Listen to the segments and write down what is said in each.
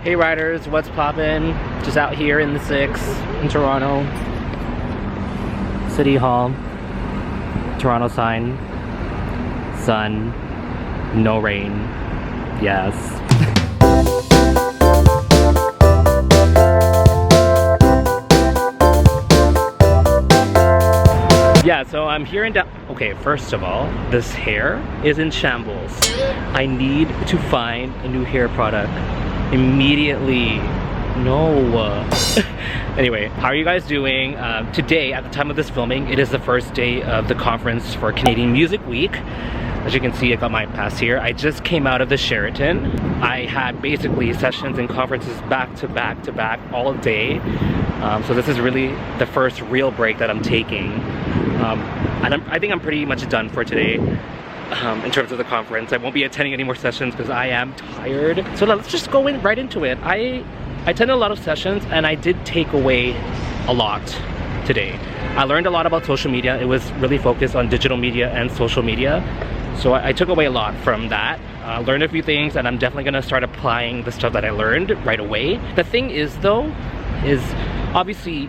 Hey riders, what's poppin'? Just out here in the 6 in Toronto. City Hall. Toronto sign. Sun. No rain. Yes. Yeah, so I'm here in okay, first of all, this hair is in shambles. I need to find a new hair product immediately. No. Anyway, how are you guys doing? Today, at the time of this filming, it is the first day of the conference for Canadian Music Week. As you can see, I got my pass here. I just came out of the Sheraton. I had basically sessions and conferences back to back to back all day. So this is really the first real break that I'm taking. And I think I'm pretty much done for today in terms of the conference. I won't be attending any more sessions because I am tired. So let's just go right into it. I attended a lot of sessions and I did take away a lot today. I learned a lot about social media. It was really focused on digital media and social media. So I took away a lot from that. Learned a few things, and I'm definitely gonna start applying the stuff that I learned right away. The thing is though, is obviously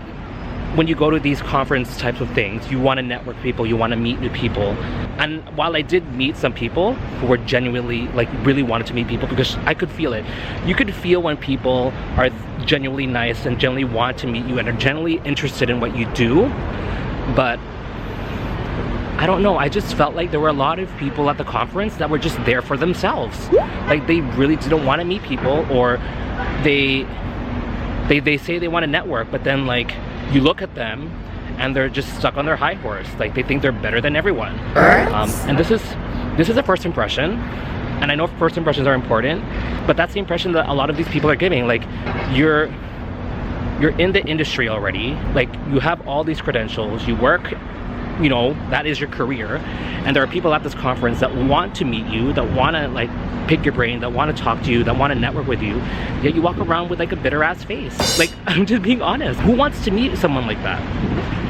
when you go to these conference types of things, you want to network people, you want to meet new people. And while I did meet some people who were genuinely, like, really wanted to meet people, because I could feel it. You could feel when people are genuinely nice and genuinely want to meet you and are genuinely interested in what you do. But I don't know, I just felt like there were a lot of people at the conference that were just there for themselves. Like, they really didn't want to meet people, or they say they want to network, but then, like, you look at them and they're just stuck on their high horse. Like, they think they're better than everyone. And this is a first impression, and I know first impressions are important, but that's the impression that a lot of these people are giving. Like, you're in the industry already, like, you have all these credentials, you work, you know, that is your career, and there are people at this conference that want to meet you, that want to, like, pick your brain, that want to talk to you, that want to network with you, yet you walk around with, like, a bitter ass face. Like, I'm just being honest. Who wants to meet someone like that?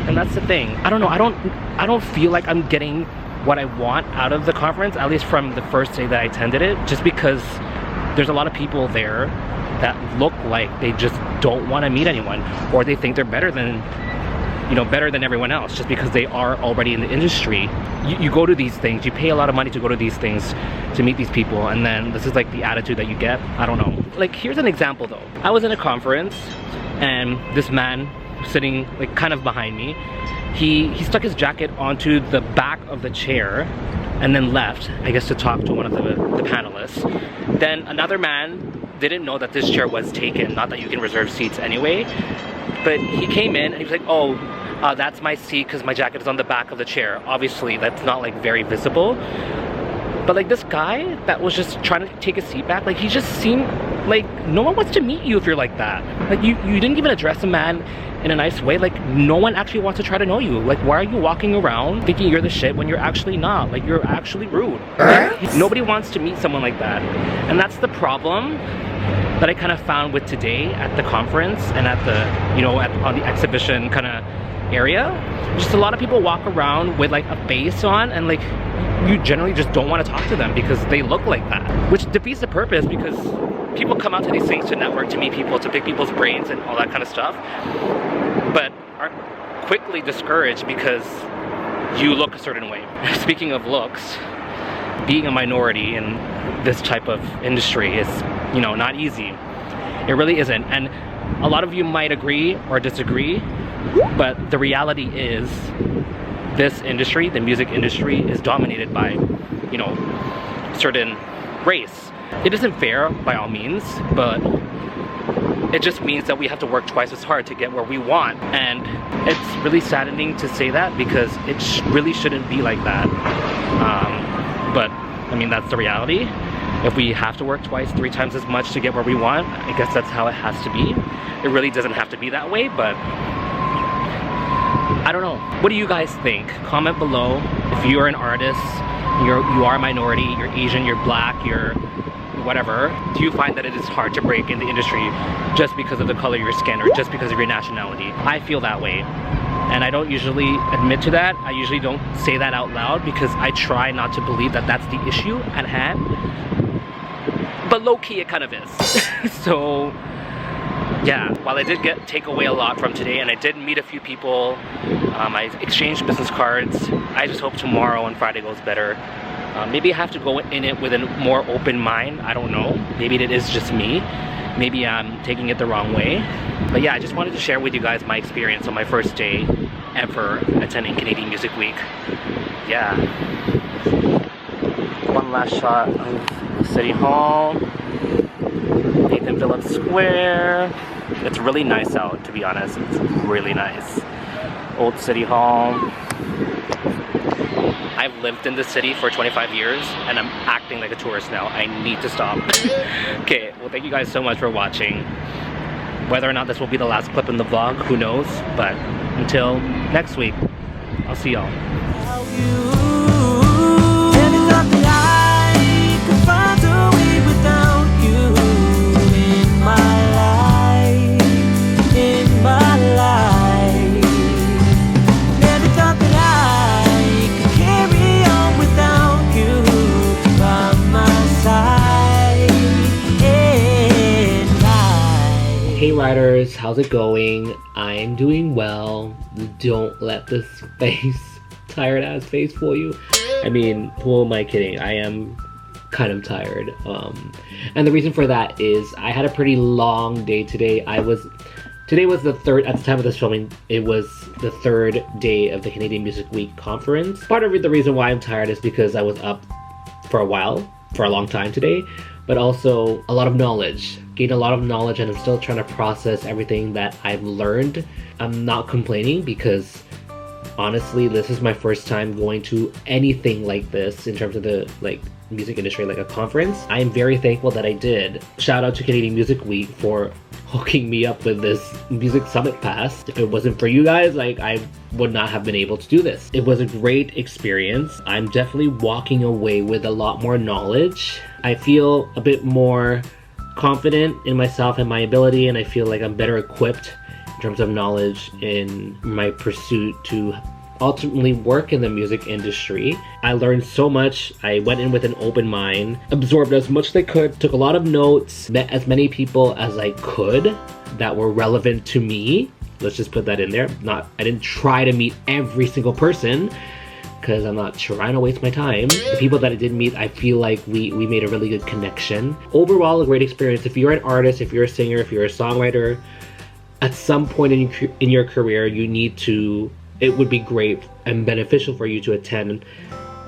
And that's the thing. I don't know, I don't feel like I'm getting what I want out of the conference, at least from the first day that I attended it, just because there's a lot of people there that look like they just don't want to meet anyone, or they think they're better than, you know, better than everyone else just because they are already in the industry. You go to these things, you pay a lot of money to go to these things to meet these people, and then this is like the attitude that you get. I don't know. Like, here's an example though. I was in a conference and this man sitting, like, kind of behind me, he stuck his jacket onto the back of the chair and then left, I guess, to talk to one of the panelists. Then another man didn't know that this chair was taken, not that you can reserve seats anyway, but he came in and he was like, oh, that's my seat because my jacket is on the back of the chair. Obviously, that's not, like, very visible. But, like, this guy that was just trying to take a seat back, like, he just seemed like no one wants to meet you if you're like that. Like, you didn't even address a man in a nice way. Like, no one actually wants to try to know you. Like, why are you walking around thinking you're the shit when you're actually not? Like, you're actually rude. Like, nobody wants to meet someone like that. And that's the problem that I kind of found with today at the conference and at the, you know, on the exhibition kind of area. Just a lot of people walk around with, like, a face on, and, like, you generally just don't want to talk to them because they look like that, which defeats the purpose, because people come out to these things to network, to meet people, to pick people's brains and all that kind of stuff, but are quickly discouraged because you look a certain way. Speaking of looks, being a minority in this type of industry is, you know, not easy. It really isn't. And a lot of you might agree or disagree, but the reality is this industry, the music industry, is dominated by, you know, certain race. It isn't fair by all means, but it just means that we have to work twice as hard to get where we want. And it's really saddening to say that, because it really shouldn't be like that. But I mean, that's the reality. If we have to work twice, 3 times as much to get where we want, I guess that's how it has to be. It really doesn't have to be that way, but I don't know. What do you guys think? Comment below. If you're an artist, you are a minority, you're Asian, you're black, you're whatever, do you find that it is hard to break in the industry just because of the color of your skin or just because of your nationality? I feel that way. And I don't usually admit to that. I usually don't say that out loud because I try not to believe that that's the issue at hand. but low-key it kind of is. So yeah, while I did take away a lot from today and I did meet a few people, I exchanged business cards, I just hope tomorrow and Friday goes better. Maybe I have to go in it with a more open mind, I don't know. Maybe it is just me. Maybe I'm taking it the wrong way. But yeah, I just wanted to share with you guys my experience on my first day ever attending Canadian Music Week. Yeah. One last shot of City Hall. Nathan Phillips Square. It's really nice out, to be honest. It's really nice. Old City Hall. I've lived in this city for 25 years and I'm acting like a tourist now. I need to stop. Okay, well thank you guys so much for watching. Whether or not this will be the last clip in the vlog, who knows? But until next week, I'll see y'all. Hey riders, how's it going? I'm doing well. Don't let this face, tired ass face fool you. I mean, who am I kidding? I am kind of tired. And the reason for that is I had a pretty long day today. Today was the third, at the time of this filming, it was the third day of the Canadian Music Week conference. Part of the reason why I'm tired is because I was up for a while, for a long time today, but also a lot of knowledge. Gained a lot of knowledge and I'm still trying to process everything that I've learned. I'm not complaining because honestly, this is my first time going to anything like this in terms of the music industry, like a conference. I am very thankful that I did. Shout out to Canadian Music Week for hooking me up with this Music Summit Pass. If it wasn't for you guys, I would not have been able to do this. It was a great experience. I'm definitely walking away with a lot more knowledge. I feel a bit more confident in myself and my ability, and I feel like I'm better equipped in terms of knowledge in my pursuit to ultimately work in the music industry. I learned so much. I went in with an open mind, absorbed as much as I could, took a lot of notes, met as many people as I could that were relevant to me. Let's just put that in there. I didn't try to meet every single person because I'm not trying to waste my time. The people that I did meet, I feel like we made a really good connection. Overall, a great experience. If you're an artist, if you're a singer, if you're a songwriter, at some point in your career, it would be great and beneficial for you to attend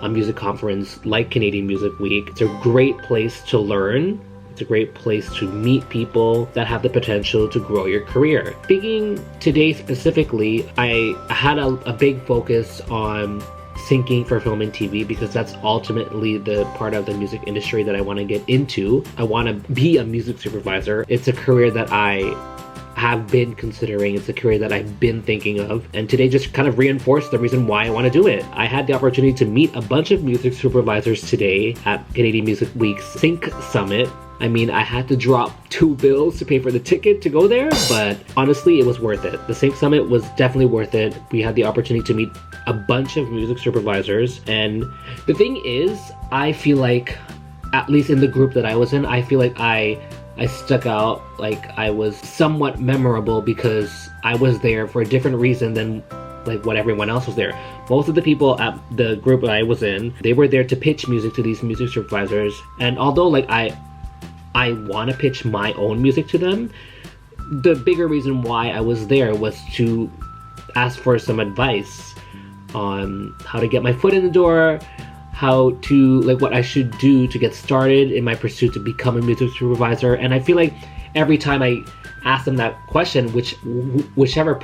a music conference like Canadian Music Week. It's a great place to learn. It's a great place to meet people that have the potential to grow your career. Speaking today specifically, I had a big focus on syncing for film and TV because that's ultimately the part of the music industry that I want to get into. I want to be a music supervisor. It's a career that I have been considering. It's a career that I've been thinking of, and today just kind of reinforced the reason why I want to do it. I had the opportunity to meet a bunch of music supervisors today at Canadian Music Week's Sync Summit. I mean, I had to drop $2 to pay for the ticket to go there, but honestly, it was worth it. The Sync Summit was definitely worth it. We had the opportunity to meet a bunch of music supervisors, and the thing is, I feel like, at least in the group that I was in, I feel like I stuck out, like I was somewhat memorable because I was there for a different reason than what everyone else was there. Most of the people at the group that I was in, they were there to pitch music to these music supervisors, and although I want to pitch my own music to them, the bigger reason why I was there was to ask for some advice on how to get my foot in the door, how to, what I should do to get started in my pursuit to become a music supervisor. And I feel like every time I asked them that question, whichever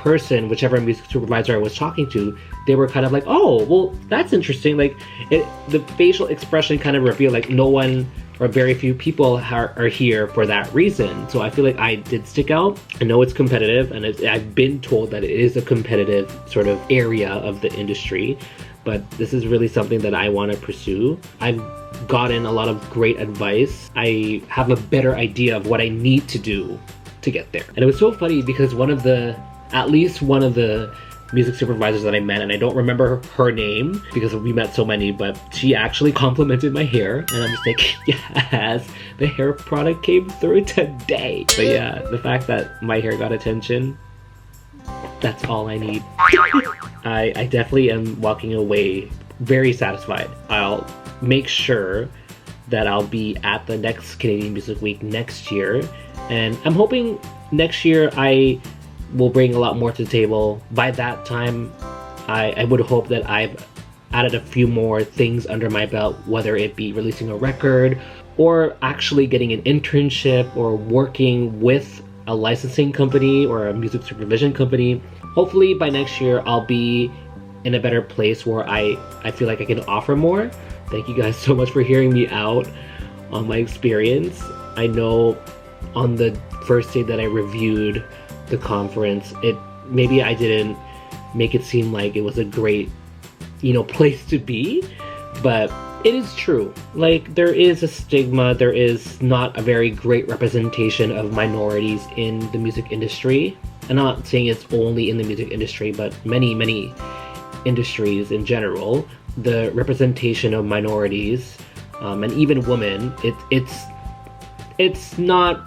music supervisor I was talking to, they were kind of like, oh, well, that's interesting. The facial expression kind of revealed no one or very few people are here for that reason. So I feel like I did stick out. I know it's competitive, and I've been told that it is a competitive sort of area of the industry, but this is really something that I want to pursue. I've gotten a lot of great advice. I have a better idea of what I need to do to get there. And it was so funny because at least one of the music supervisors that I met, and I don't remember her name because we met so many, but she actually complimented my hair, and I'm just like, yes, the hair product came through today. But yeah, the fact that my hair got attention, that's all I need. I definitely am walking away very satisfied. I'll make sure that I'll be at the next Canadian Music Week next year, and I'm hoping next year I will bring a lot more to the table. By that time, I would hope that I've added a few more things under my belt, whether it be releasing a record or actually getting an internship or working with a licensing company or a music supervision company. Hopefully by next year I'll be in a better place where I feel like I can offer more. Thank you guys so much for hearing me out on my experience. I know on the first day that I reviewed the conference, maybe I didn't make it seem like it was a great, place to be, but it is true. Like, there is a stigma, there is not a very great representation of minorities in the music industry. I'm not saying it's only in the music industry, but many industries in general. The representation of minorities, and even women, it's not,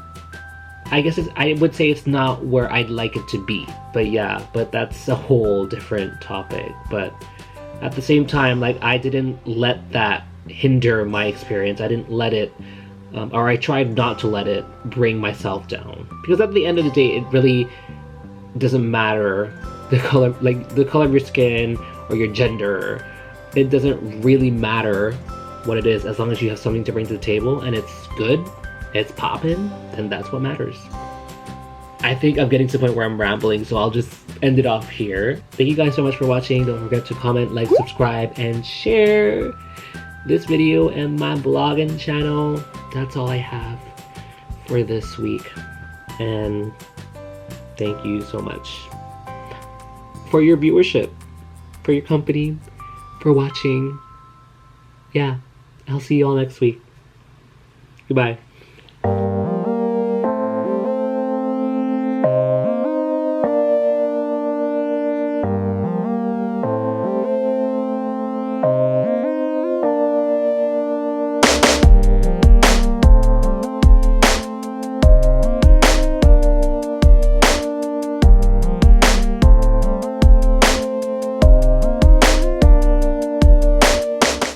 I would say it's not where I'd like it to be. But that's a whole different topic. But at the same time, like, I didn't let that hinder my experience. I didn't let it, or I tried not to let it bring myself down. Because at the end of the day, it really doesn't matter the color of your skin or your gender. It doesn't really matter what it is, as long as you have something to bring to the table and it's good, it's poppin', then that's what matters. I think I'm getting to the point where I'm rambling, so I'll just end it off here. Thank you guys so much for watching. Don't forget to comment, like, subscribe, and share this video and my blogging channel. That's all I have for this week. And thank you so much for your viewership, for your company, for watching. Yeah, I'll see you all next week. Goodbye.